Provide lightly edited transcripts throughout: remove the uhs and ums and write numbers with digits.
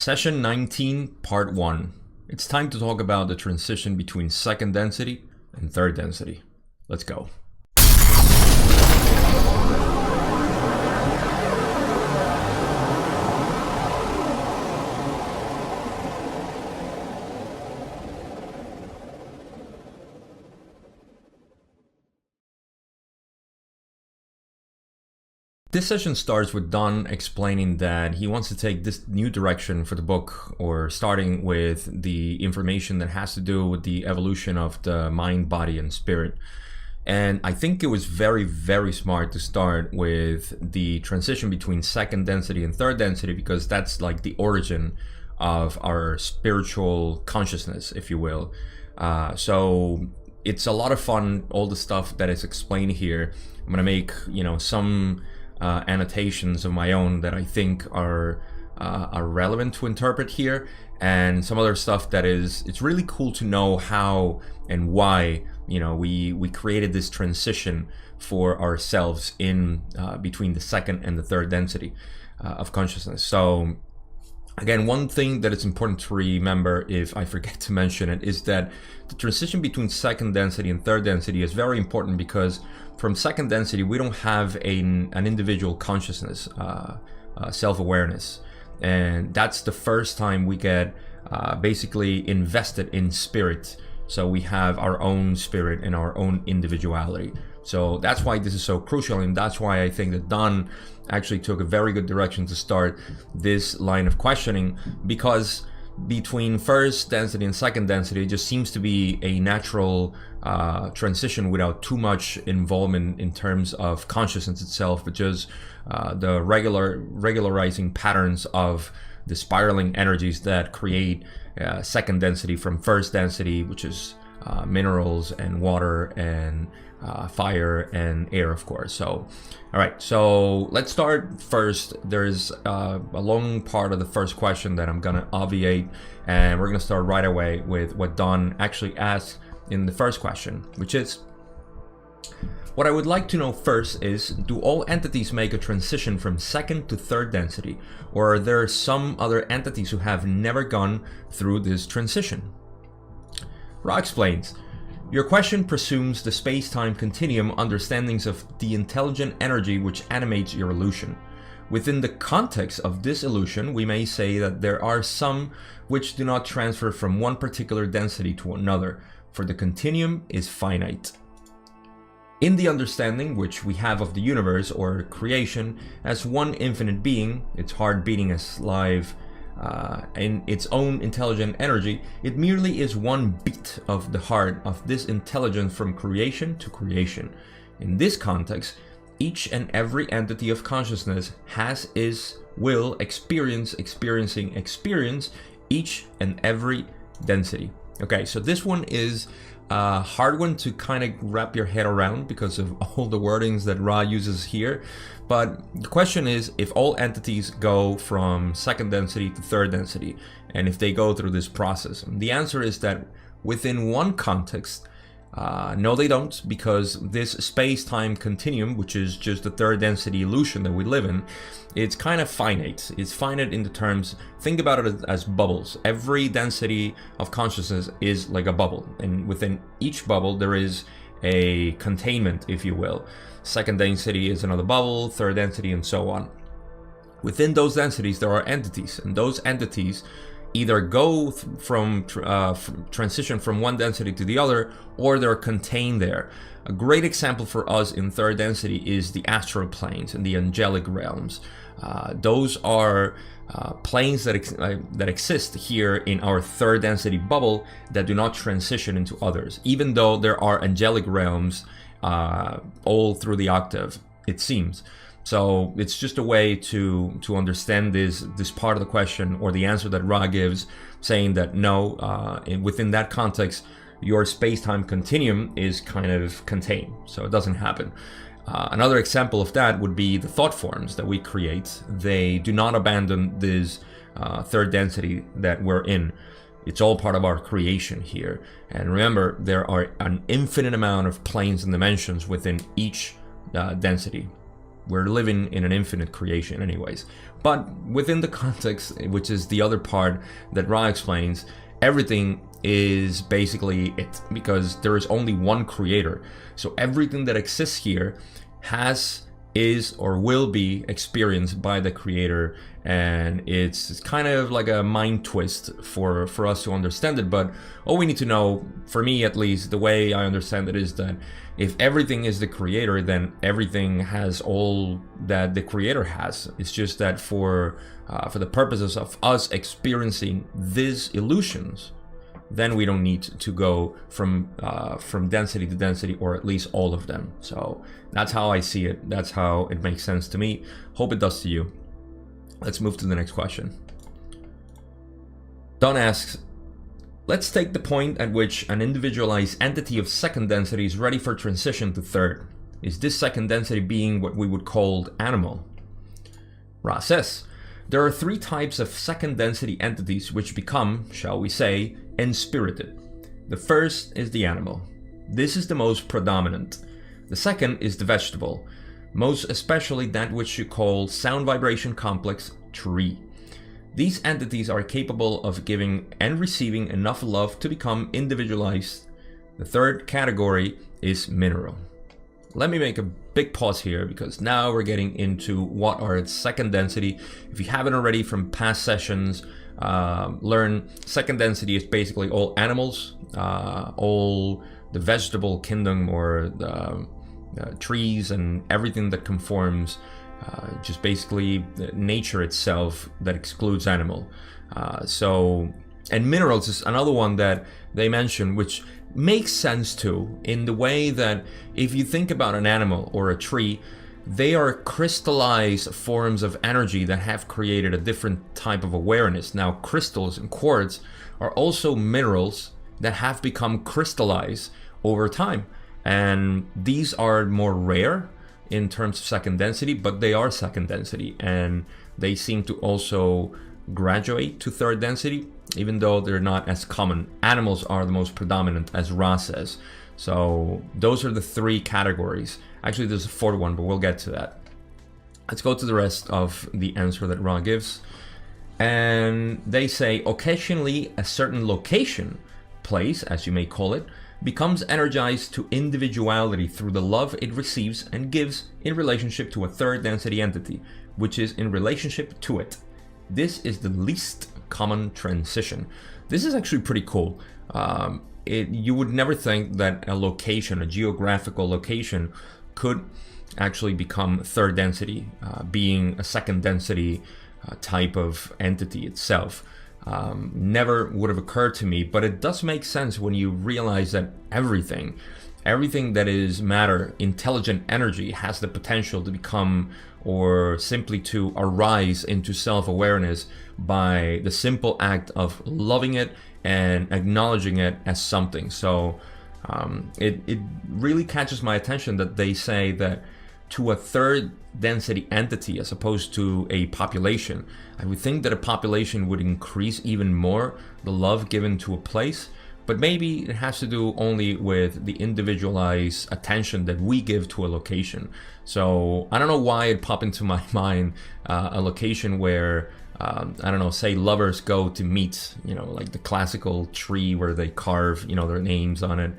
Session 19, Part 1. It's time to talk about the transition between second density and third density. Let's go. This session starts with Don explaining that he wants to take this new direction for the book, or starting with the information that has to do with the evolution of the mind, body, and spirit. And I think it was very, very smart to start with the transition between second density and third density, because that's like the origin of our spiritual consciousness, if you will. So it's a lot of fun, all the stuff that is explained here. I'm gonna make, some annotations of my own that I think are relevant to interpret here, and some other stuff that it's really cool to know how and why we created this transition for ourselves in between the second and the third density of consciousness. So again, one thing that it's important to remember, if I forget to mention it, is that the transition between second density and third density is very important, because from second density we don't have an individual consciousness, self-awareness, and that's the first time we get basically invested in spirit. So we have our own spirit and our own individuality. So that's why this is so crucial, and that's why I think that Don actually took a very good direction to start this line of questioning, because between first density and second density, it just seems to be a natural transition without too much involvement in terms of consciousness itself, but just the regularizing patterns of the spiraling energies that create second density from first density, which is minerals and water and fire and air, of course. So all right, so let's start first. There's a long part of the first question that I'm gonna obviate, and we're gonna start right away with what Don actually asked in the first question, which is: what I would like to know first is, do all entities make a transition from second to third density, or are there some other entities who have never gone through this transition? Ra explains: your question presumes the space-time continuum understandings of the intelligent energy which animates your illusion. Within the context of this illusion, we may say that there are some which do not transfer from one particular density to another, for the continuum is finite. In the understanding which we have of the universe or creation as one infinite being, its heart beating as live in its own intelligent energy, it merely is one beat of the heart of this intelligence from creation to creation. In this context, each and every entity of consciousness has, is, will experience each and every density. Okay, so this one is a hard one to kind of wrap your head around because of all the wordings that Ra uses here. But the question is, if all entities go from second density to third density, and if they go through this process, and the answer is that within one context, no they don't, because this space-time continuum, which is just the third density illusion that we live in, it's kind of finite. It's finite in the terms, think about it as bubbles. Every density of consciousness is like a bubble, and within each bubble there is a containment, if you will. Second density is another bubble, third density, and so on. Within those densities there are entities, and those entities either go from transition from one density to the other, or they're contained there. A great example for us in third density is the astral planes and the angelic realms. Those are planes that exist here in our third density bubble that do not transition into others, even though there are angelic realms all through the octave, it seems. So it's just a way to understand this part of the question, or the answer that Ra gives, saying that no, within that context, your space-time continuum is kind of contained, so it doesn't happen. Another example of that would be the thought forms that we create. They do not abandon this third density that we're in. It's all part of our creation here. And remember, there are an infinite amount of planes and dimensions within each density. We're living in an infinite creation anyways. But within the context, which is the other part that Ra explains, everything is basically it, because there is only one creator. So everything that exists here has, is, or will be experienced by the creator, and it's kind of like a mind twist for us to understand it. But all we need to know, for me at least, the way I understand it, is that if everything is the creator, then everything has all that the creator has. It's just that for the purposes of us experiencing these illusions, then we don't need to go from density to density, or at least all of them. So that's how I see it. That's how it makes sense to me. Hope it does to you. Let's move to the next question. Don asks, let's take the point at which an individualized entity of second density is ready for transition to third. Is this second density being what we would call animal? Ra says, there are three types of second density entities which become, shall we say, inspirited. The first is the animal. This is the most predominant. The second is the vegetable, most especially that which you call sound vibration complex tree. These entities are capable of giving and receiving enough love to become individualized. The third category is mineral. Let me make a big pause here, because now we're getting into what are its second density. If you haven't already from past sessions, learn second density is basically all animals, all the vegetable kingdom, or the trees and everything that conforms, just basically nature itself that excludes animal. And minerals is another one that they mention, which makes sense too, in the way that if you think about an animal or a tree, they are crystallized forms of energy that have created a different type of awareness. Now, crystals and quartz are also minerals that have become crystallized over time. And these are more rare in terms of second density, but they are second density, and they seem to also graduate to third density, even though they're not as common. Animals are the most predominant, as Ra says. So those are the three categories. Actually, there's a fourth one, but we'll get to that. Let's go to the rest of the answer that Ra gives. And they say, occasionally a certain location, place, as you may call it, becomes energized to individuality through the love it receives and gives in relationship to a third density entity, which is in relationship to it. This is the least common transition. This is actually pretty cool. You would never think that a location, a geographical location, could actually become third density, being a second density type of entity itself. Never would have occurred to me, but it does make sense when you realize that everything that is matter, intelligent energy, has the potential to become, or simply to arise into self-awareness by the simple act of loving it and acknowledging it as something. So it really catches my attention that they say that to a third density entity as opposed to a population. I would think that a population would increase even more the love given to a place, but maybe it has to do only with the individualized attention that we give to a location. So I don't know why it popped into my mind a location where I don't know, say lovers go to meet, like the classical tree where they carve, their names on it,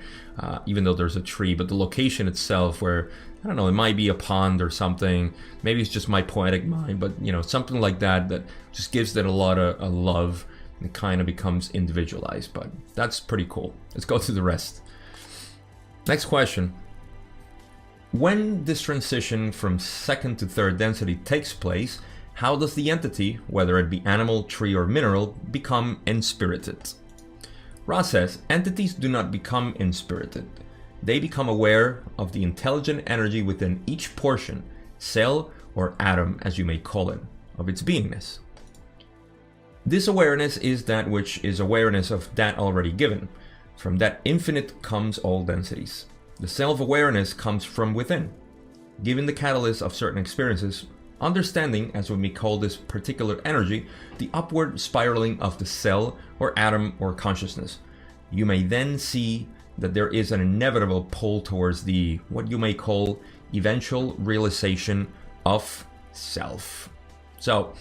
even though there's a tree, but the location itself where, I don't know, it might be a pond or something. Maybe it's just my poetic mind, but something like that just gives it a lot of love, and it kind of becomes individualized. But that's pretty cool. Let's go to the rest. Next question. When this transition from second to third density takes place, how does the entity, whether it be animal, tree, or mineral, become inspirited? Ra says, entities do not become inspirited. They become aware of the intelligent energy within each portion, cell, or atom, as you may call it, of its beingness. This awareness is that which is awareness of that already given. From that infinite comes all densities. The self-awareness comes from within. Given the catalyst of certain experiences, understanding, as we may call this particular energy, the upward spiraling of the cell or atom or consciousness, you may then see that there is an inevitable pull towards the, what you may call, eventual realization of self. So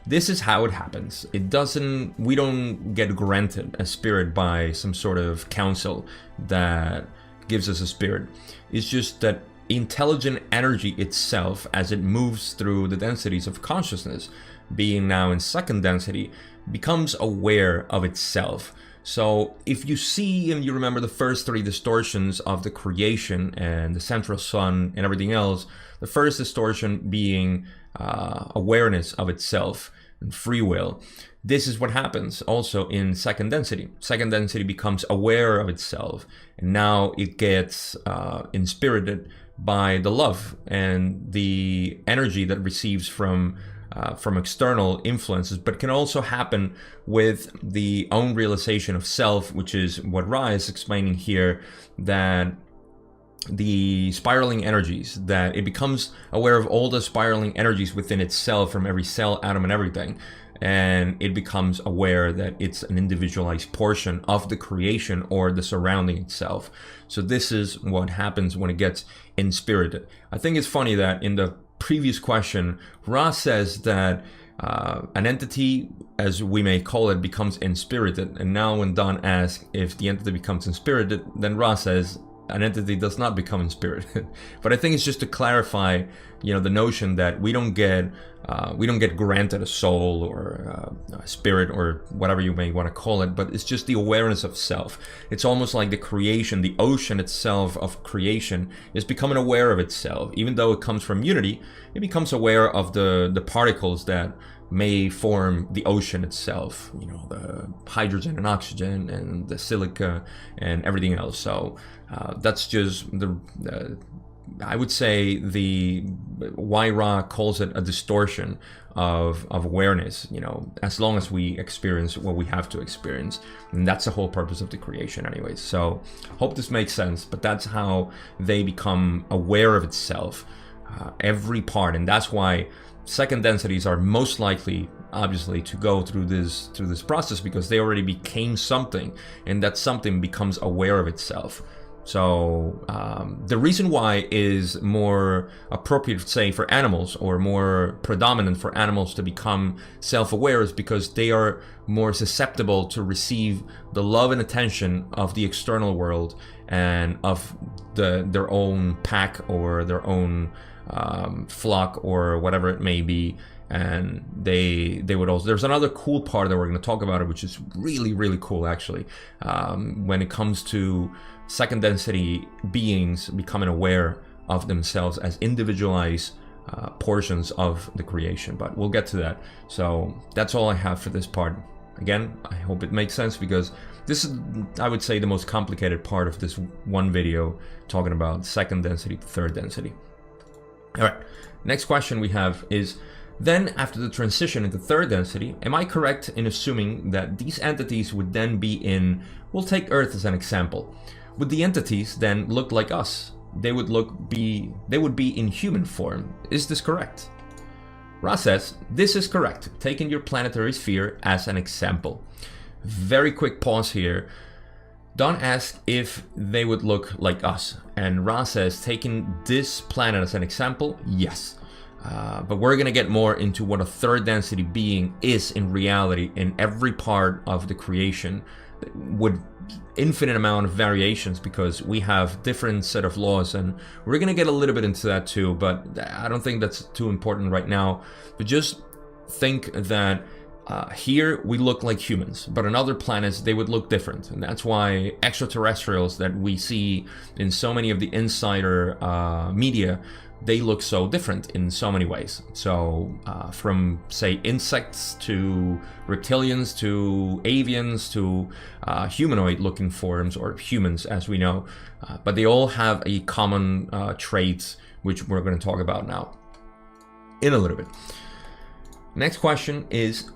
this is how it happens. We don't get granted a spirit by some sort of council that gives us a spirit. It's just that intelligent energy itself, as it moves through the densities of consciousness, being now in second density, becomes aware of itself. So if you see and you remember the first three distortions of the creation and the central sun and everything else, the first distortion being awareness of itself and free will. This is what happens also in second density. Second density becomes aware of itself, and now it gets inspirited by the love and the energy that receives from external influences, but can also happen with the own realization of self, which is what Ra is explaining here, that the spiraling energies, that it becomes aware of all the spiraling energies within itself from every cell, atom, and everything, and it becomes aware that it's an individualized portion of the creation or the surrounding itself. So this is what happens when it gets inspirited. I think it's funny that in the previous question, Ra says that an entity, as we may call it, becomes inspirited, and now when Don asks if the entity becomes inspirited, then Ra says an entity does not become inspirited. But I think it's just to clarify, the notion that we don't get granted a soul or a spirit or whatever you may want to call it, but it's just the awareness of self. It's almost like the creation, the ocean itself of creation is becoming aware of itself. Even though it comes from unity, it becomes aware of the particles that may form the ocean itself, the hydrogen and oxygen and the silica and everything else. So that's just I would say why Ra calls it a distortion of awareness, as long as we experience what we have to experience. And that's the whole purpose of the creation anyways. So hope this makes sense, but that's how they become aware of itself, every part. And that's why second densities are most likely, obviously, to go through this process, because they already became something, and that something becomes aware of itself. So the reason why is more appropriate, say, for animals, or more predominant for animals to become self-aware, is because they are more susceptible to receive the love and attention of the external world and of their own pack or their own flock or whatever it may be. And they would also, there's another cool part that we're going to talk about, which is really, really cool actually, when it comes to second density beings becoming aware of themselves as individualized portions of the creation. But we'll get to that. So that's all I have for this part. Again, I hope it makes sense, because this is, I would say, the most complicated part of this one video, talking about second density to third density. All right, next question we have is, then after the transition into third density, am I correct in assuming that these entities would then be in, we'll take Earth as an example. Would the entities then look like us? They would be in human form. Is this correct? Ra says, this is correct, taking your planetary sphere as an example. Very quick pause here. Don asks if they would look like us, and Ra says, taking this planet as an example, yes. But we're going to get more into what a third density being is in reality in every part of the creation, with infinite amount of variations, because we have different set of laws, and we're going to get a little bit into that too, but I don't think that's too important right now. But just think that here we look like humans, but on other planets they would look different, and that's why extraterrestrials that we see in so many of the insider media, they look so different in so many ways. So from, say, insects to reptilians to avians to humanoid looking forms, or humans as we know, but they all have a common trait, which we're going to talk about now in a little bit. Next question is,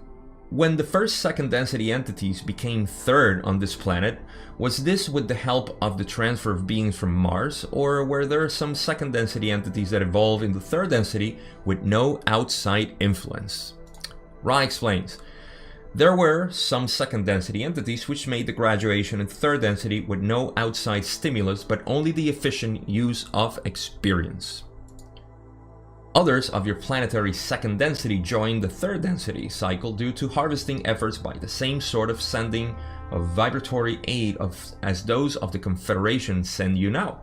when the first second density entities became third on this planet, was this with the help of the transfer of beings from Mars, or were there some second density entities that evolved into third density with no outside influence? Ra explains, there were some second density entities which made the graduation into third density with no outside stimulus, but only the efficient use of experience. Others of your planetary second density join the third density cycle due to harvesting efforts by the same sort of sending of vibratory aid as those of the Confederation send you now.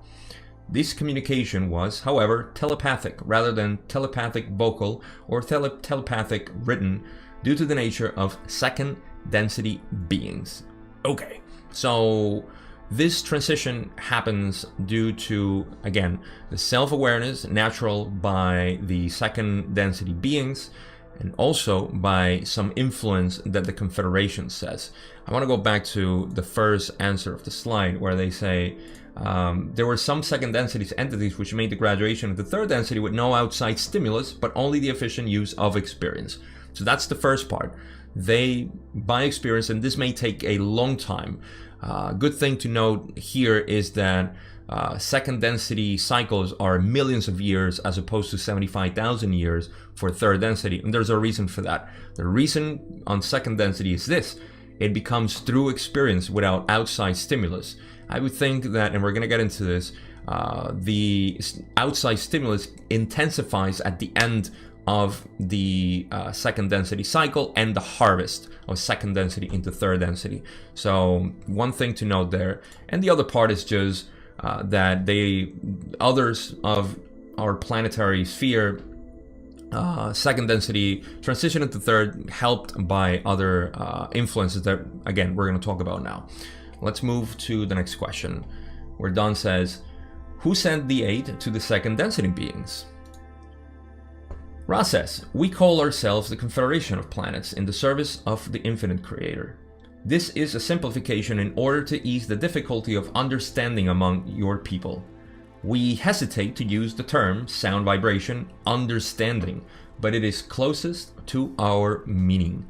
This communication was, however, telepathic rather than telepathic vocal or telepathic written due to the nature of second density beings. Okay, so this transition happens due to, again, the self-awareness natural by the second density beings and also by some influence that the Confederation says. I want to go back to the first answer of the slide where they say there were some second densities entities which made the graduation of the third density with no outside stimulus, but only the efficient use of experience. So that's the first part. They, by experience, and this may take a long time. Good thing to note here is that second density cycles are millions of years as opposed to 75,000 years for third density. And there's a reason for that. The reason on second density is this. It becomes through experience without outside stimulus. I would think that, and we're going to get into this, the outside stimulus intensifies at the end of the second density cycle and the harvest of second density into third density. So one thing to note there. And the other part is just that others of our planetary sphere, second density transition into third, helped by other influences that, again, we're going to talk about now. Let's move to the next question, where Don says, who sent the aid to the second density beings? Ra says, we call ourselves the Confederation of Planets in the service of the Infinite Creator. This is a simplification in order to ease the difficulty of understanding among your people. We hesitate to use the term sound vibration understanding, but it is closest to our meaning.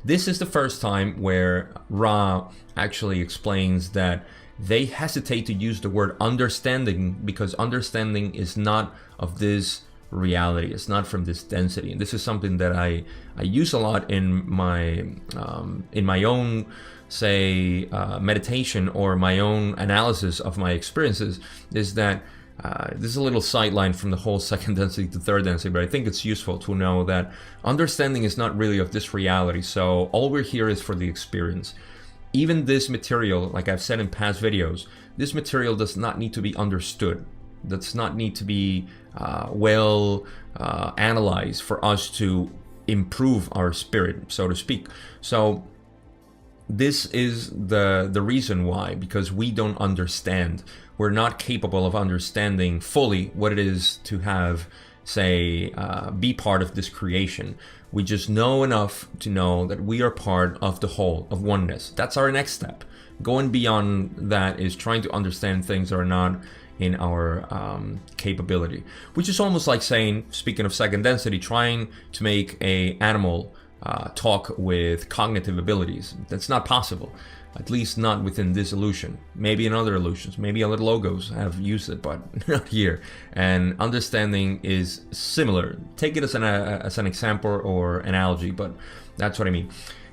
This is the first time where Ra actually explains that they hesitate to use the word understanding because understanding is not of this reality. It's not from this density. And this is something that I use a lot in my own, say, meditation or my own analysis of my experiences, is that this is a little sideline from the whole second density to third density, but I think it's useful to know that understanding is not really of this reality. So all we're here is for the experience. Even this material, like I've said in past videos, this material does not need to be understood. Does not need to be analyzed for us to improve our spirit, so to speak. So this is the reason why, because we don't understand. We're not capable of understanding fully what it is to have, say, be part of this creation. We just know enough to know that we are part of the whole, of oneness. That's our next step. Going beyond that is trying to understand things that are not in our capability, which is almost like saying, speaking of second density, trying to make an animal talk with cognitive abilities. That's not possible, at least not within this illusion. Maybe in other illusions, maybe other logos have used it, but not here. And understanding is similar. Take it as an example or analogy, but that's what I mean.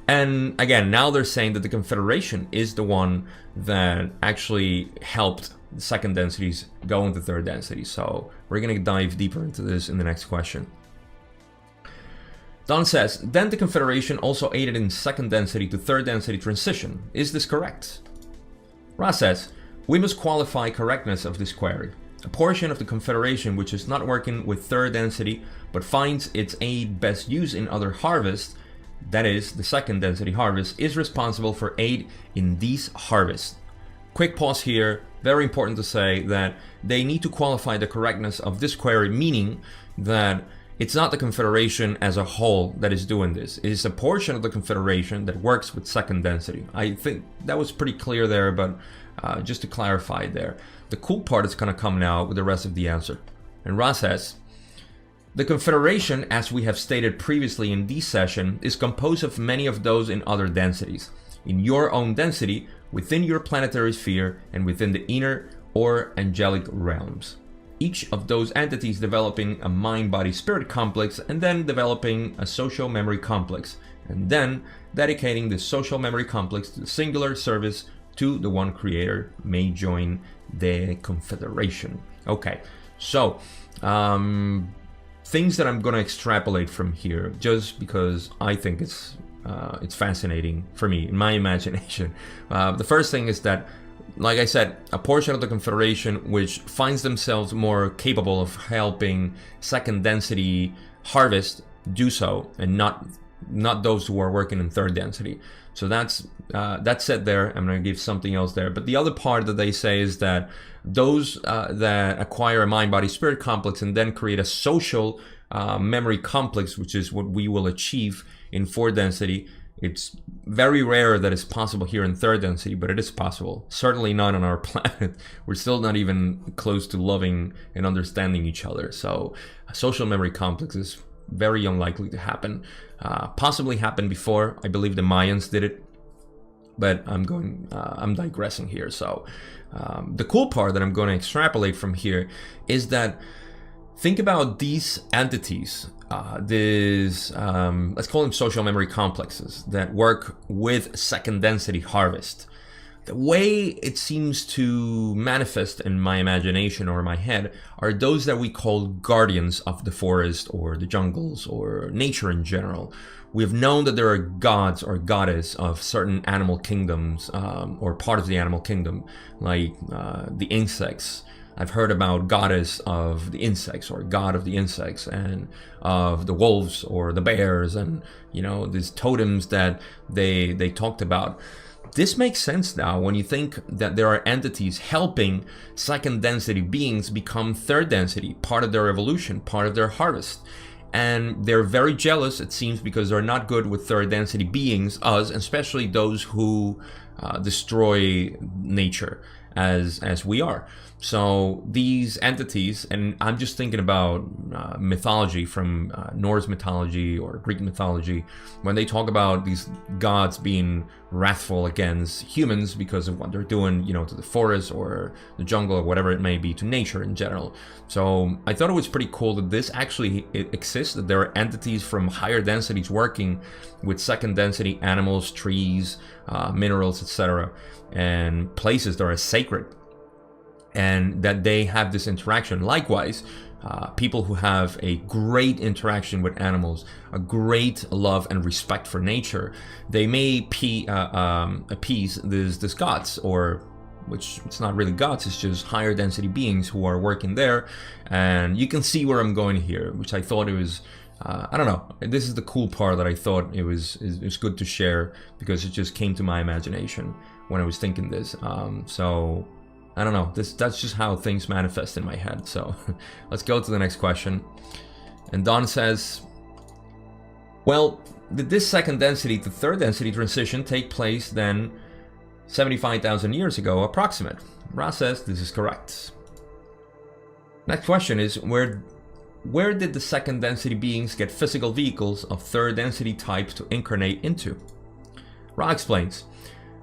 And again, now they're saying that the Confederation is the one that actually helped the second densities go into third density. So we're going to dive deeper into this in the next question. Don says, then the Confederation also aided in second density to third density transition. Is this correct? Ra says, we must qualify correctness of this query. A portion of the Confederation which is not working with third density but finds its aid best used in other harvests, that is, the second density harvest, is responsible for aid in these harvests. Quick pause here. Very important to say that they need to qualify the correctness of this query, meaning that it's not the Confederation as a whole that is doing this. It is a portion of the Confederation that works with second density. I think that was pretty clear there, but just to clarify there. The cool part is going to come now with the rest of the answer. And Ra says, the Confederation, as we have stated previously in this session, is composed of many of those in other densities. In your own density, within your planetary sphere, and within the inner or angelic realms. Each of those entities developing a mind-body-spirit complex, and then developing a social memory complex, and then dedicating the social memory complex to the singular service to the one creator, may join the Confederation. Okay, so things that I'm going to extrapolate from here, just because I think it's fascinating for me, in my imagination. The first thing is that, like I said, a portion of the Confederation which finds themselves more capable of helping second density harvest do so, and not those who are working in third density. So that's said there. I'm going to give something else there. But the other part that they say is that those that acquire a mind-body-spirit complex and then create a social memory complex, which is what we will achieve in fourth density. It's very rare that it's possible here in third density, but it is possible. Certainly not on our planet. We're still not even close to loving and understanding each other. So a social memory complex is very unlikely to happen. Possibly happened before. I believe the Mayans did it, but I'm digressing here. So the cool part that I'm going to extrapolate from here is that, think about these entities, let's call them social memory complexes that work with second density harvest. The way it seems to manifest in my imagination or my head are those that we call guardians of the forest or the jungles or nature in general. We have known that there are gods or goddess of certain animal kingdoms, or part of the animal kingdom, like the insects. I've heard about goddess of the insects or god of the insects, and of the wolves or the bears, and these totems that they talked about. This makes sense now when you think that there are entities helping second density beings become third density, part of their evolution, part of their harvest. And they're very jealous, it seems, because they're not good with third density beings, us, especially those who destroy nature as we are. So these entities, and I'm just thinking about mythology from Norse mythology or Greek mythology, when they talk about these gods being wrathful against humans because of what they're doing, to the forest or the jungle or whatever it may be, to nature in general. So I thought it was pretty cool that this actually exists, that there are entities from higher densities working with second density animals, trees, minerals, etc., and places that are sacred, and that they have this interaction. Likewise, people who have a great interaction with animals, a great love and respect for nature, they may appease these gods, or which it's not really gods, it's just higher density beings who are working there. And you can see where I'm going here, which I thought it was, I don't know, this is the cool part that I thought it was good to share, because it just came to my imagination when I was thinking this. So I don't know, that's just how things manifest in my head. So let's go to the next question. And Don says, well, did this second density to third density transition take place then 75,000 years ago, approximate? Ra says this is correct. Next question is, where did the second density beings get physical vehicles of third density type to incarnate into? Ra explains,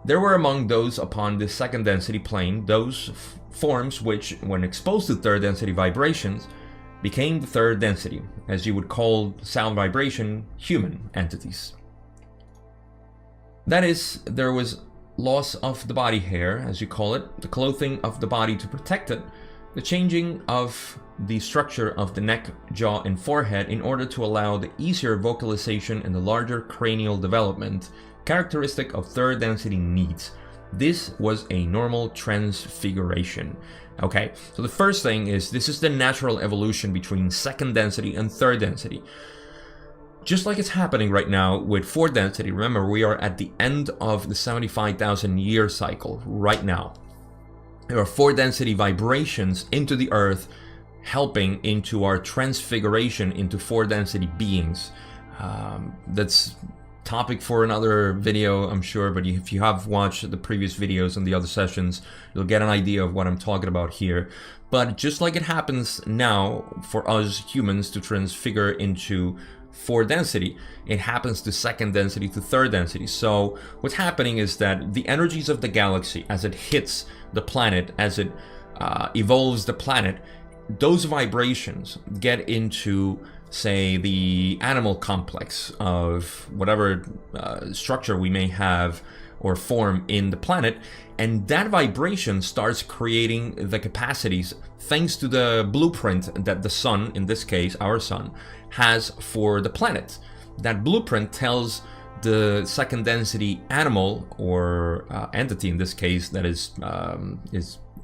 there were among those upon the second density plane those forms which, when exposed to third density vibrations, became the third density, as you would call sound vibration, human entities. That is, there was loss of the body hair, as you call it, the clothing of the body to protect it, the changing of the structure of the neck, jaw, and forehead in order to allow the easier vocalization and the larger cranial development, characteristic of third density needs. This was a normal transfiguration. Okay, so the first thing is, this is the natural evolution between second density and third density. Just like it's happening right now with fourth density. Remember, we are at the end of the 75,000 year cycle right now. There are fourth density vibrations into the earth, helping into our transfiguration into fourth density beings. That's topic for another video, I'm sure, but if you have watched the previous videos and the other sessions, you'll get an idea of what I'm talking about here. But just like it happens now for us humans to transfigure into fourth density, it happens to second density to third density. So what's happening is that the energies of the galaxy, as it hits the planet, as it evolves the planet, those vibrations get into, say, the animal complex of whatever structure we may have or form in the planet, and that vibration starts creating the capacities thanks to the blueprint that the sun, in this case our sun, has for the planet. That blueprint tells the second density animal or entity, in this case, that is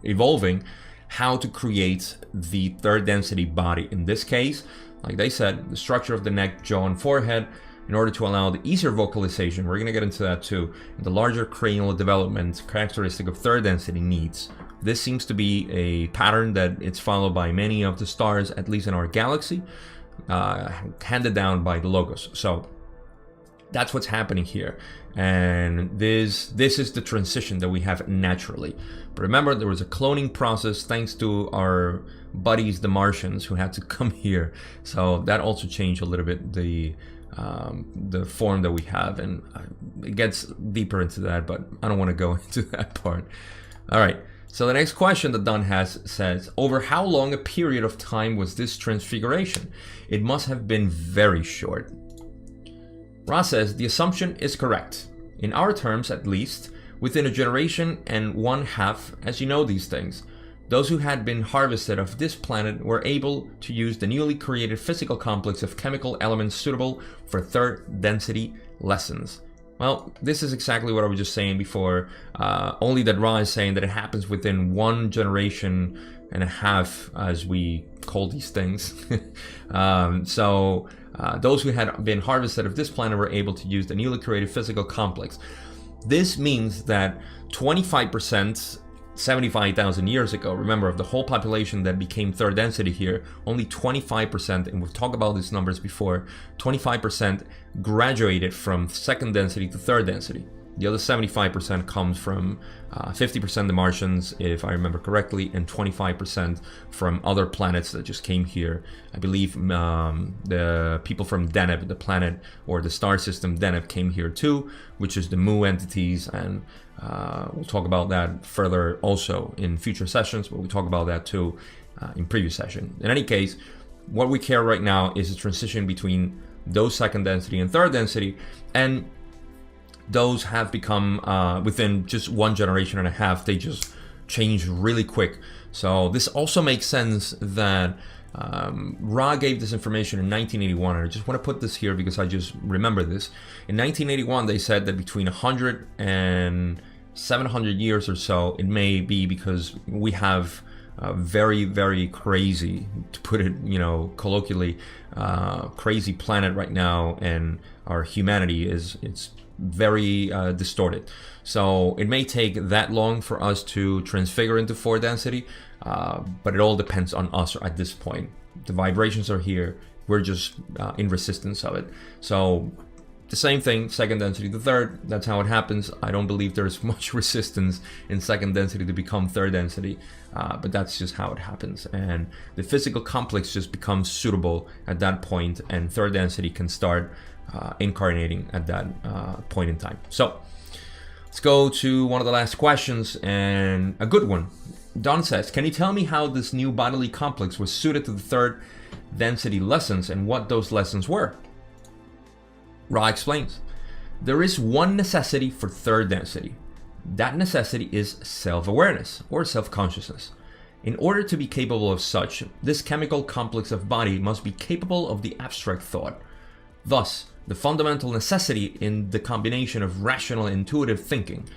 evolving, how to create the third density body. In this case, like they said, the structure of the neck, jaw, and forehead, in order to allow the easier vocalization, we're going to get into that too, the larger cranial development characteristic of third density needs. This seems to be a pattern that it's followed by many of the stars, at least in our galaxy, handed down by the logos. So that's what's happening here, and this is the transition that we have naturally. But remember, there was a cloning process thanks to our buddies the Martians who had to come here, so that also changed a little bit the form that we have, and it gets deeper into that, but I don't want to go into that part. All right, so the next question that Don has says, over how long a period of time was this transfiguration? It must have been very short. Ra says, the assumption is correct. In our terms, at least, within a generation and 1/2, as you know these things, those who had been harvested of this planet were able to use the newly created physical complex of chemical elements suitable for third density lessons. Well, this is exactly what I was just saying before, only that Ra is saying that it happens within 1.5 generations, as we call these things. Those who had been harvested of this planet were able to use the newly created physical complex. This means that 25%, 75,000 years ago, remember, of the whole population that became third density here, only 25%, and we've talked about these numbers before, 25% graduated from second density to third density. The other 75% comes from 50% the Martians, if I remember correctly, and 25% from other planets that just came here. I believe the people from Deneb, the planet or the star system Deneb, came here too, which is the Mu entities, and we'll talk about that further also in future sessions, but we'll talk about that too in previous session. In any case, what we care right now is the transition between those second density and third density, and those have become, within just 1.5 generations, they just change really quick. So this also makes sense that Ra gave this information in 1981, and I just want to put this here because I just remember this. In 1981, they said that between 100 and 700 years or so, it may be, because we have a very, very crazy, to put it, colloquially, crazy planet right now, and our humanity it's very distorted. So it may take that long for us to transfigure into 4 density, but it all depends on us at this point. The vibrations are here, we're just in resistance of it. So the same thing, second density to third, that's how it happens. I don't believe there's much resistance in second density to become third density, but that's just how it happens. And the physical complex just becomes suitable at that point, and third density can start incarnating at that point in time. So let's go to one of the last questions, and a good one. Don says, can you tell me how this new bodily complex was suited to the third density lessons and what those lessons were? Ra explains, there is one necessity for third density. That necessity is self-awareness or self-consciousness. In order to be capable of such, this chemical complex of body must be capable of the abstract thought. Thus, the fundamental necessity in the combination of rational and intuitive thinking.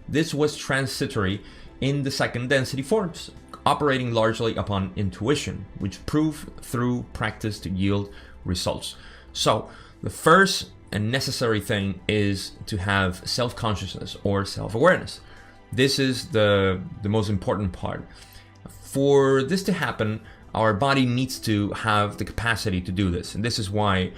This was transitory in the second density forms, operating largely upon intuition, which proved through practice to yield results. So, the first and necessary thing is to have self-consciousness or self-awareness. This is the most important part. For this to happen, our body needs to have the capacity to do this, and this is why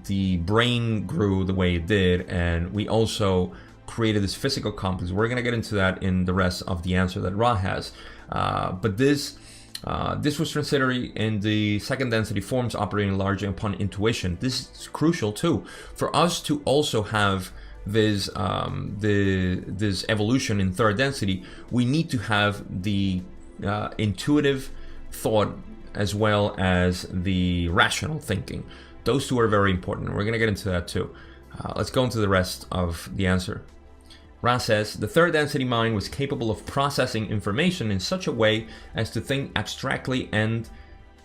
the brain grew the way it did, and we also created this physical complex. We're going to get into that in the rest of the answer that Ra has, but this was transitory in the second density forms, operating largely upon intuition. This is crucial too for us to also have this this evolution in third density. We need to have the intuitive thought as well as the rational thinking. Those two are very important. We're going to get into that too. Let's go into the rest of the answer. Ra says, the third density mind was capable of processing information in such a way as to think abstractly and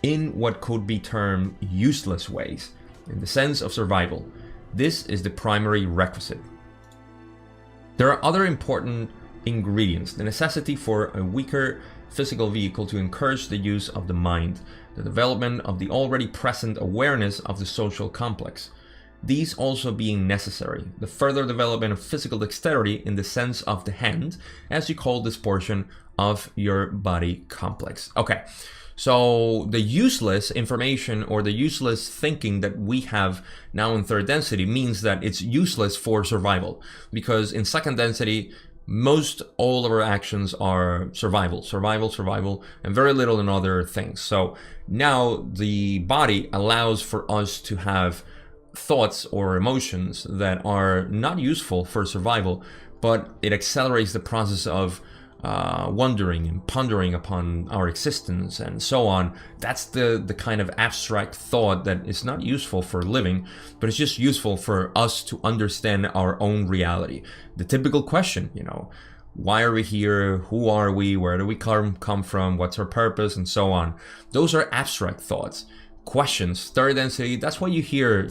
in what could be termed useless ways, in the sense of survival. This is the primary requisite. There are other important ingredients: the necessity for a weaker physical vehicle to encourage the use of the mind, the development of the already present awareness of the social complex, these also being necessary, the further development of physical dexterity in the sense of the hand, as you call this portion of your body complex. Okay, so the useless information or the useless thinking that we have now in third density means that it's useless for survival, because in second density, most all of our actions are survival, and very little in other things. So now the body allows for us to have thoughts or emotions that are not useful for survival, but it accelerates the process of wondering and pondering upon our existence and so on. That's the kind of abstract thought that is not useful for living, but it's just useful for us to understand our own reality. The typical question, why are we here? Who are we? Where do we come from? What's our purpose? And so on. Those are abstract thoughts. Questions, third density, that's why you hear,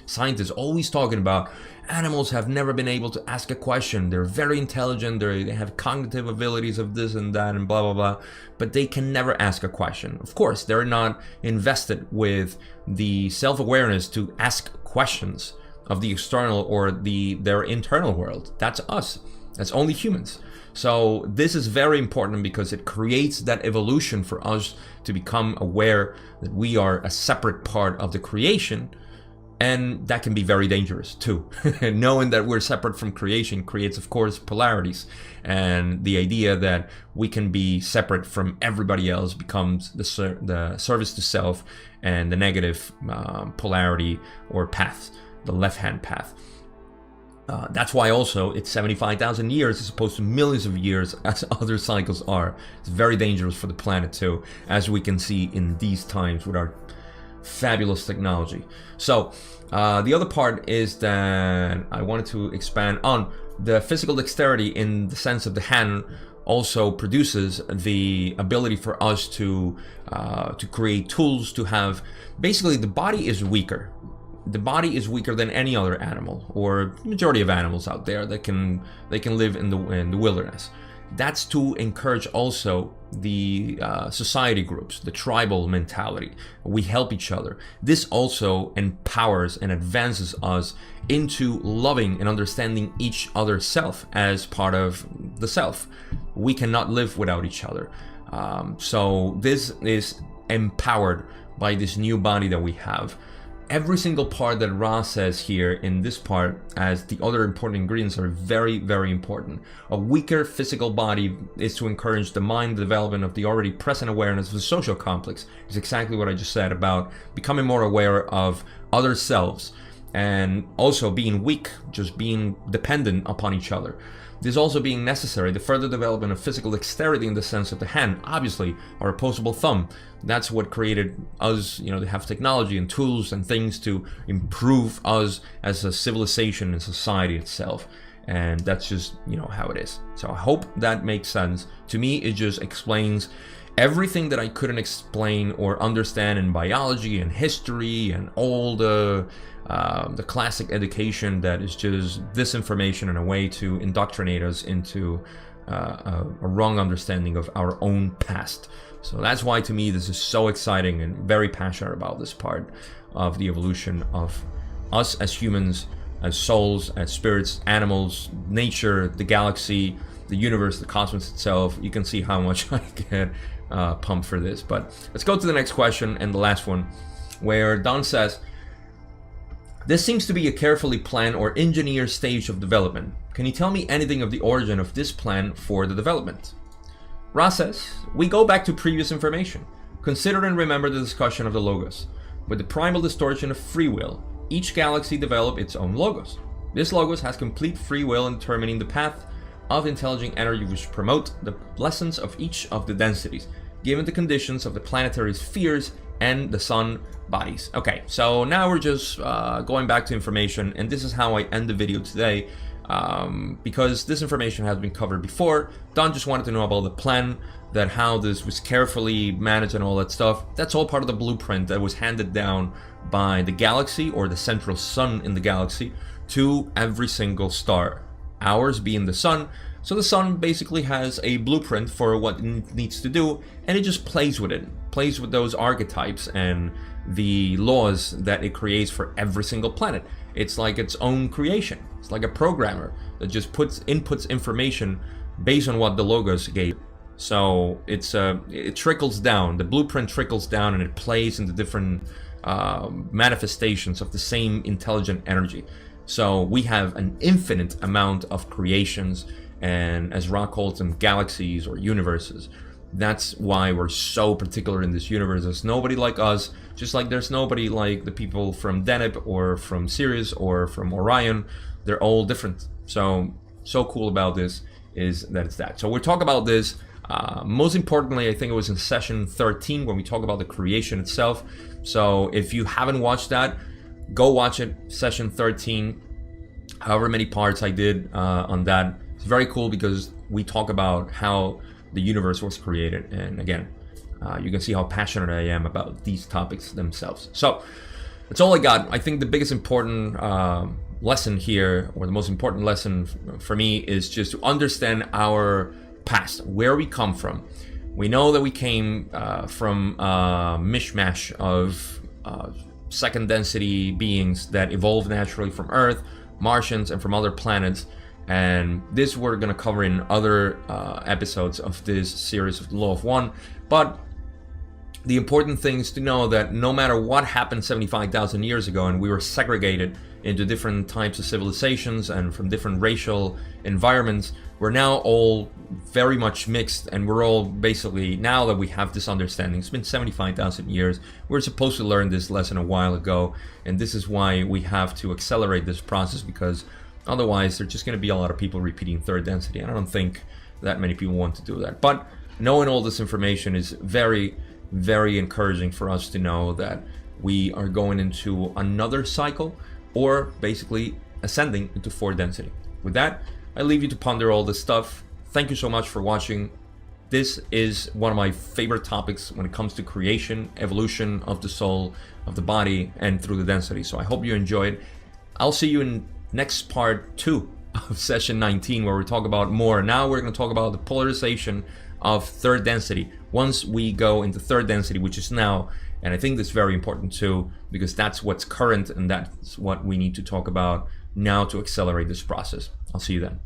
scientists always talking about animals have never been able to ask a question. They're very intelligent, they have cognitive abilities of this and that and blah, blah, blah, but they can never ask a question. Of course, they're not invested with the self-awareness to ask questions of the external or their internal world. That's us. That's only humans. So this is very important because it creates that evolution for us to become aware that we are a separate part of the creation, and that can be very dangerous too. Knowing that we're separate from creation creates, of course, polarities, and the idea that we can be separate from everybody else becomes the service to self and the negative polarity or path, the left-hand path. That's why also it's 75,000 years as opposed to millions of years as other cycles are. It's very dangerous for the planet too, as we can see in these times with our fabulous technology. So the other part is that I wanted to expand on the physical dexterity in the sense of the hand also produces the ability for us to create tools to have. Basically, the body is weaker. The body is weaker than any other animal, or majority of animals out there that can live in the wilderness. That's to encourage also the society groups, the tribal mentality. We help each other. This also empowers and advances us into loving and understanding each other's self as part of the self. We cannot live without each other. So this is empowered by this new body that we have. Every single part that Ra says here in this part as the other important ingredients are very, very important. A weaker physical body is to encourage the mind, the development of the already present awareness of the social complex. It's exactly what I just said about becoming more aware of other selves and also being weak, just being dependent upon each other. This also being necessary, the further development of physical dexterity in the sense of the hand, obviously, our opposable thumb. That's what created us, to have technology and tools and things to improve us as a civilization and society itself. And that's just, how it is. So I hope that makes sense. To me, it just explains everything that I couldn't explain or understand in biology and history and all the classic education that is just disinformation and a way to indoctrinate us into a wrong understanding of our own past. So that's why to me this is so exciting and very passionate about this part of the evolution of us as humans, as souls, as spirits, animals, nature, the galaxy, the universe, the cosmos itself. You can see how much I get pumped for this. But let's go to the next question and the last one, where Don says, this seems to be a carefully planned or engineered stage of development. Can you tell me anything of the origin of this plan for the development? Ra says, we go back to previous information. Consider and remember the discussion of the logos. With the primal distortion of free will, each galaxy developed its own logos. This logos has complete free will in determining the path of intelligent energy which promote the lessons of each of the densities, given the conditions of the planetary spheres and the sun bodies. Okay, so now we're just going back to information, and this is how I end the video today. because this information has been covered before. Don just wanted to know about the plan, that how this was carefully managed and all that stuff. That's all part of the blueprint that was handed down by the galaxy, or the central sun in the galaxy, to every single star, ours being the sun. So the sun basically has a blueprint for what it needs to do, and it just plays with it, plays with those archetypes and the laws that it creates for every single planet. It's like its own creation. It's like a programmer that just inputs information based on what the logos gave. So it trickles down. The blueprint trickles down, and it plays into different manifestations of the same intelligent energy. So we have an infinite amount of creations, and as Ra calls them, galaxies or universes. That's why we're so particular in this universe. There's nobody like us, just like there's nobody like the people from Deneb or from Sirius or from Orion. They're all different. So cool about this is that it's that. So we'll talk about this. Most importantly, I think it was in session 13 when we talk about the creation itself. So if you haven't watched that, go watch it, session 13, however many parts I did on that. It's very cool because we talk about how the universe was created. And again, you can see how passionate I am about these topics themselves. So that's all I got. I think the biggest important lesson here, or the most important lesson for me, is just to understand our past, where we come from. We know that we came from a mishmash of second density beings that evolved naturally from Earth, Martians, and from other planets. And this we're going to cover in other episodes of this series of the Law of One. But the important thing is to know that no matter what happened 75,000 years ago, and we were segregated into different types of civilizations and from different racial environments, we're now all very much mixed, and we're all basically, now that we have this understanding, it's been 75,000 years, we're supposed to learn this lesson a while ago, and this is why we have to accelerate this process, because otherwise there's just going to be a lot of people repeating third density, and I don't think that many people want to do that. But knowing all this information is very, very encouraging for us to know that we are going into another cycle, or basically ascending into fourth density. With that, I leave you to ponder all this stuff. Thank you so much for watching. This is one of my favorite topics when it comes to creation, evolution of the soul, of the body, and through the density. So I hope you enjoyed. I'll see you in next part 2 of session 19, where we talk about more. Now we're going to talk about the polarization of third density. Once we go into third density, which is now, and I think that's very important too, because that's what's current and that's what we need to talk about now to accelerate this process. I'll see you then.